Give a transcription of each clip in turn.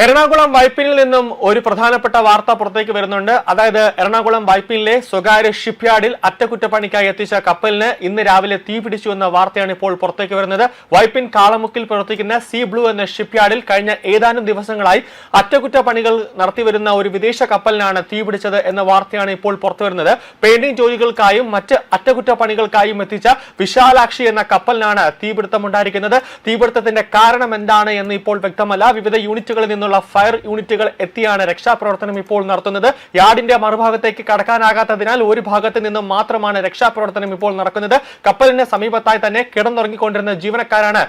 എറണാകുളം വൈപ്പിനിൽ നിന്നും ഒരു പ്രധാനപ്പെട്ട വാർത്ത പുറത്തേക്ക് വരുന്നുണ്ട്. അതായത് എറണാകുളം വൈപ്പിനിലെ സ്വകാര്യ ഷിപ്പ്യാർഡിൽ അറ്റകുറ്റപ്പണിക്കായി എത്തിച്ച കപ്പലിന് ഇന്ന് രാവിലെ തീ പിടിച്ചു എന്ന വാർത്തയാണ് ഇപ്പോൾ പുറത്തേക്ക് വരുന്നത്. വൈപ്പിൻ കാളമുക്കിൽ പ്രവർത്തിക്കുന്ന സീ ബ്ലൂ എന്ന ഷിപ്പ്യാർഡിൽ കഴിഞ്ഞ ഏതാനും ദിവസങ്ങളായി അറ്റകുറ്റപ്പണികൾ നടത്തിവരുന്ന ഒരു വിദേശ കപ്പലിനാണ് തീ പിടിച്ചത് എന്ന വാർത്തയാണ് ഇപ്പോൾ പുറത്തുവരുന്നത്. പെയിന്റിംഗ് ജോലികൾക്കായും മറ്റ് അറ്റകുറ്റപ്പണികൾക്കായും എത്തിച്ച വിശാലാക്ഷി എന്ന കപ്പലിനാണ് തീപിടുത്തമുണ്ടായിരിക്കുന്നത്. തീപിടുത്തത്തിന്റെ കാരണം എന്താണ് എന്ന് ഇപ്പോൾ വ്യക്തമല്ല. വിവിധ യൂണിറ്റുകളിൽ നിന്നുള്ള ഫയർ യൂണിറ്റുകൾ എത്തിയാണ് രക്ഷാപ്രവർത്തനം ഇപ്പോൾ നടത്തുന്നത്. യാർഡിന്റെ മറുഭാഗത്തേക്ക് കടക്കാനാകാത്തതിനാൽ ഒരു ഭാഗത്ത് നിന്നും മാത്രമാണ് രക്ഷാപ്രവർത്തനം ഇപ്പോൾ നടക്കുന്നത്. കപ്പലിന് സമീപത്തായി തന്നെ കിടന്നുറങ്ങിക്കൊണ്ടിരുന്ന ജീവനക്കാരാണ്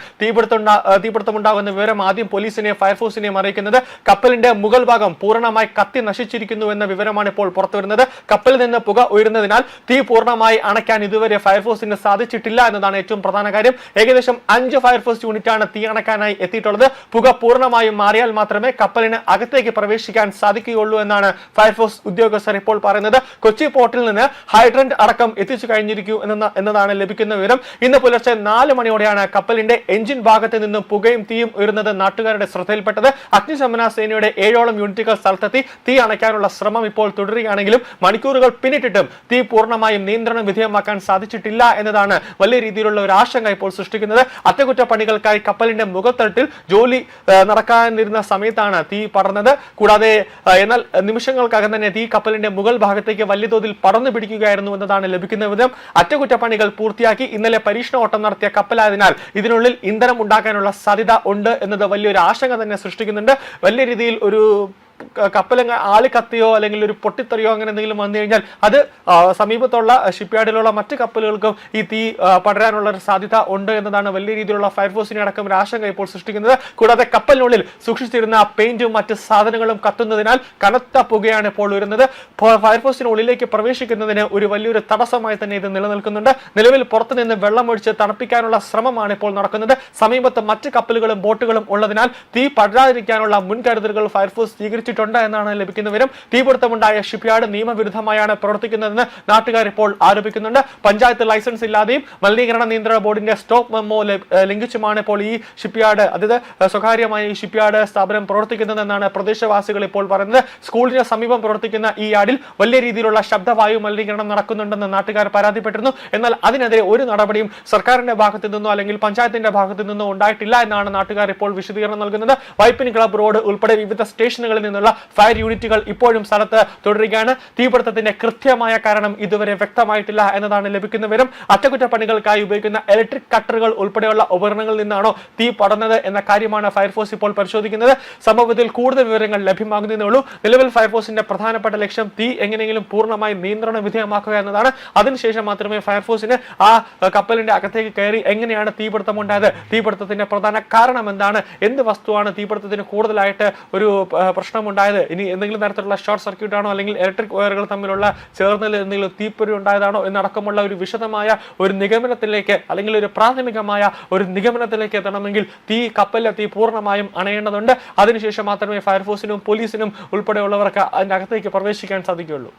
തീപിടുത്തമുണ്ടാകുന്ന വിവരം ആദ്യം പോലീസിനെയും ഫയർഫോഴ്സിനെയും അറിയിക്കുന്നത്. കപ്പലിന്റെ മുകൾ ഭാഗം പൂർണ്ണമായി കത്തി നശിച്ചിരിക്കുന്നു എന്ന വിവരമാണ് ഇപ്പോൾ പുറത്തുവരുന്നത്. കപ്പലിൽ നിന്ന് പുക ഉയരുന്നതിനാൽ തീ പൂർണ്ണമായി അണയ്ക്കാൻ ഇതുവരെ ഫയർഫോഴ്സിന് സാധിച്ചിട്ടില്ല എന്നതാണ് ഏറ്റവും പ്രധാന കാര്യം. ഏകദേശം 5 ഫയർഫോഴ്സ് യൂണിറ്റാണ് തീ അണയ്ക്കാനായി എത്തിയിട്ടുള്ളത്. പുക പൂർണ്ണമായും മാറിയാൽ മാത്രമേ കപ്പലിന് അകത്തേക്ക് പ്രവേശിക്കാൻ സാധിക്കുകയുള്ളൂ എന്നാണ് ഫയർഫോഴ്സ് ഉദ്യോഗസ്ഥർ ഇപ്പോൾ പറയുന്നത്. കൊച്ചി പോർട്ടിൽ നിന്ന് ഹൈഡ്രന്റ് അടക്കം എത്തിച്ചു കഴിഞ്ഞിരിക്കൂ എന്നതാണ് ലഭിക്കുന്ന വിവരം. ഇന്ന് പുലർച്ചെ 4 മണിയോടെയാണ് കപ്പലിന്റെ എഞ്ചിൻ ഭാഗത്ത് നിന്നും പുകയും തീയും ഉയരുന്നത് നാട്ടുകാരുടെ ശ്രദ്ധയിൽപ്പെട്ടത്. അഗ്നിശമന സേനയുടെ 7ഓളം യൂണിറ്റുകൾ സ്ഥലത്തെത്തി തീ അണയ്ക്കാനുള്ള ശ്രമം ഇപ്പോൾ തുടരുകയാണെങ്കിലും മണിക്കൂറുകൾ പിന്നിട്ടിട്ടും തീ പൂർണ്ണമായും നിയന്ത്രണ വിധേയമാക്കാൻ സാധിച്ചിട്ടില്ല എന്നതാണ് വലിയ രീതിയിലുള്ള ഒരു ആശങ്ക ഇപ്പോൾ സൃഷ്ടിക്കുന്നത്. അറ്റകുറ്റപ്പണികൾക്കായി കപ്പലിന്റെ മുഖത്തട്ടിൽ ജോലി നടക്കാനിരുന്ന സമയത്താണ് തീ പടർന്നത്. കൂടാതെ എന്നാൽ നിമിഷങ്ങൾക്കകം തന്നെ തീ കപ്പലിന്റെ മുകൾ ഭാഗത്തേക്ക് വലിയ തോതിൽ പടർന്നു പിടിക്കുകയായിരുന്നു എന്നതാണ് ലഭിക്കുന്ന വിവരം. അറ്റകുറ്റപ്പണികൾ പൂർത്തിയാക്കി ഇന്നലെ പരീക്ഷണ ഓട്ടം നടത്തിയ കപ്പലായതിനാൽ ഇതിനുള്ളിൽ ഇന്ധനം ഉണ്ടാക്കാനുള്ള സാധ്യത ഉണ്ട് എന്നത് വലിയൊരു ആശങ്ക തന്നെ സൃഷ്ടിക്കുന്നുണ്ട്. വലിയ രീതിയിൽ ഒരു കപ്പലങ്ങ് ആളി കത്തിയോ അല്ലെങ്കിൽ ഒരു പൊട്ടിത്തെറിയോ അങ്ങനെ എന്തെങ്കിലും വന്നു കഴിഞ്ഞാൽ അത് സമീപത്തുള്ള ഷിപ്പ്യാർഡിലുള്ള മറ്റ് കപ്പലുകൾക്കും ഈ തീ പടരാനുള്ള ഒരു സാധ്യത ഉണ്ട് എന്നതാണ് വലിയ രീതിയിലുള്ള ഫയർഫോഴ്സിനെ അടക്കം ഒരു ആശങ്ക ഇപ്പോൾ സൃഷ്ടിക്കുന്നത്. കൂടാതെ കപ്പലിനുള്ളിൽ സൂക്ഷിച്ചിരുന്ന പെയിന്റും മറ്റ് സാധനങ്ങളും കത്തുന്നതിനാൽ കനത്ത പുകയാണ് ഇപ്പോൾ വരുന്നത്. ഫയർഫോഴ്സിനുള്ളിലേക്ക് പ്രവേശിക്കുന്നതിന് ഒരു വലിയൊരു തടസ്സമായി തന്നെ ഇത് നിലനിൽക്കുന്നുണ്ട്. നിലവിൽ പുറത്തുനിന്ന് വെള്ളമൊഴിച്ച് തണുപ്പിക്കാനുള്ള ശ്രമമാണ് ഇപ്പോൾ നടക്കുന്നത്. സമീപത്ത് മറ്റ് കപ്പലുകളും ബോട്ടുകളും ഉള്ളതിനാൽ തീ പടരാതിരിക്കാനുള്ള മുൻകരുതലുകൾ ഫയർഫോഴ്സ് സ്വീകരിച്ചിട്ടുണ്ട് എന്നാണ് ലഭിക്കുന്ന വിവരം. തീപിടുത്തമുണ്ടായ ഷിപ്പ്യാർഡ് നിയമവിരുദ്ധമായാണ് പ്രവർത്തിക്കുന്നതെന്ന് നാട്ടുകാർ ഇപ്പോൾ ആരോപിക്കുന്നുണ്ട്. പഞ്ചായത്ത് ലൈസൻസ് ഇല്ലാതെയും മലിനീകരണ നിയന്ത്രണ ബോർഡിന്റെ സ്റ്റോപ്പ് മെമ്മോ ലംഘിച്ചുമാണ് ഇപ്പോൾ ഈ ഷിപ്പ്യാർഡ്, അതായത് സ്വകാര്യമായ ഈ ഷിപ്പ്യാർഡ് സ്ഥാപനം പ്രവർത്തിക്കുന്നതെന്നാണ് പ്രദേശവാസികൾ ഇപ്പോൾ പറയുന്നത്. സ്കൂളിന് സമീപം പ്രവർത്തിക്കുന്ന ഈ യാർഡിൽ വലിയ രീതിയിലുള്ള ശബ്ദവായു മലിനീകരണം നടക്കുന്നുണ്ടെന്ന് നാട്ടുകാർ പരാതിപ്പെട്ടിരുന്നു. എന്നാൽ അതിനെതിരെ ഒരു നടപടിയും സർക്കാരിന്റെ ഭാഗത്തു നിന്നോ അല്ലെങ്കിൽ പഞ്ചായത്തിന്റെ ഭാഗത്തു നിന്നോ ഉണ്ടായിട്ടില്ല എന്നാണ് നാട്ടുകാർ ഇപ്പോൾ വിശദീകരണം നൽകുന്നത്. വൈപ്പിൻ ക്ലബ് റോഡ് ഉൾപ്പെടെ വിവിധ സ്റ്റേഷനുകളിൽ നിന്നുള്ള ഫയർ യൂണിറ്റുകൾ ഇപ്പോഴും സ്ഥലത്ത് തുടരുകയാണ്. തീപിടുത്തത്തിന്റെ കൃത്യമായ കാരണം ഇതുവരെ വ്യക്തമായിട്ടില്ല എന്നതാണ് ലഭിക്കുന്ന വിവരം. അറ്റകുറ്റപ്പണികൾക്കായി ഉപയോഗിക്കുന്ന ഇലക്ട്രിക് കട്ടറുകൾ ഉൾപ്പെടെയുള്ള ഉപകരണങ്ങളിൽ നിന്നാണോ തീ പടർന്നത് എന്ന കാര്യമാണ് ഫയർഫോഴ്സ് ഇപ്പോൾ പരിശോധിക്കുന്നത്. സംഭവത്തിൽ കൂടുതൽ വിവരങ്ങൾ ലഭ്യമാകുന്നതേ ഉള്ളൂ. നിലവിൽ ഫയർഫോഴ്സിന്റെ പ്രധാനപ്പെട്ട ലക്ഷ്യം തീ എങ്ങനെയെങ്കിലും പൂർണ്ണമായി നിയന്ത്രണ വിധേയമാക്കുക എന്നതാണ്. അതിനുശേഷം മാത്രമേ ഫയർഫോഴ്സിന് ആ കപ്പലിന്റെ അകത്തേക്ക് കയറി എങ്ങനെയാണ് തീപിടുത്തമുണ്ടായത്, തീപിടുത്തത്തിന്റെ പ്രധാന കാരണം എന്താണ്, എന്ത് വസ്തുവാണ് തീപിടുത്തത്തിന് കൂടുതലായിട്ട് ഒരു പ്രശ്നമുണ്ടായത്, ഇനി എന്തെങ്കിലും തരത്തിലുള്ള ഷോർട്ട് സർക്യൂട്ട് ആണോ അല്ലെങ്കിൽ ഇലക്ട്രിക് വയറുകൾ തമ്മിലുള്ള ചേർന്നതിൽ എന്തെങ്കിലും തീപ്പൊരി ഉണ്ടായതാണോ എന്നടക്കമുള്ള ഒരു വിശദമായ ഒരു നിഗമനത്തിലേക്ക് അല്ലെങ്കിൽ ഒരു പ്രാഥമികമായ ഒരു നിഗമനത്തിലേക്ക് എത്തണമെങ്കിൽ കപ്പലിലെ തീ പൂർണ്ണമായും അണയേണ്ടതുണ്ട്. അതിനുശേഷം മാത്രമേ ഫയർഫോഴ്സിനും പോലീസിനും ഉൾപ്പെടെയുള്ളവർക്ക് അതിൻ്റെ അകത്തേക്ക് പ്രവേശിക്കാൻ സാധിക്കുകയുള്ളൂ.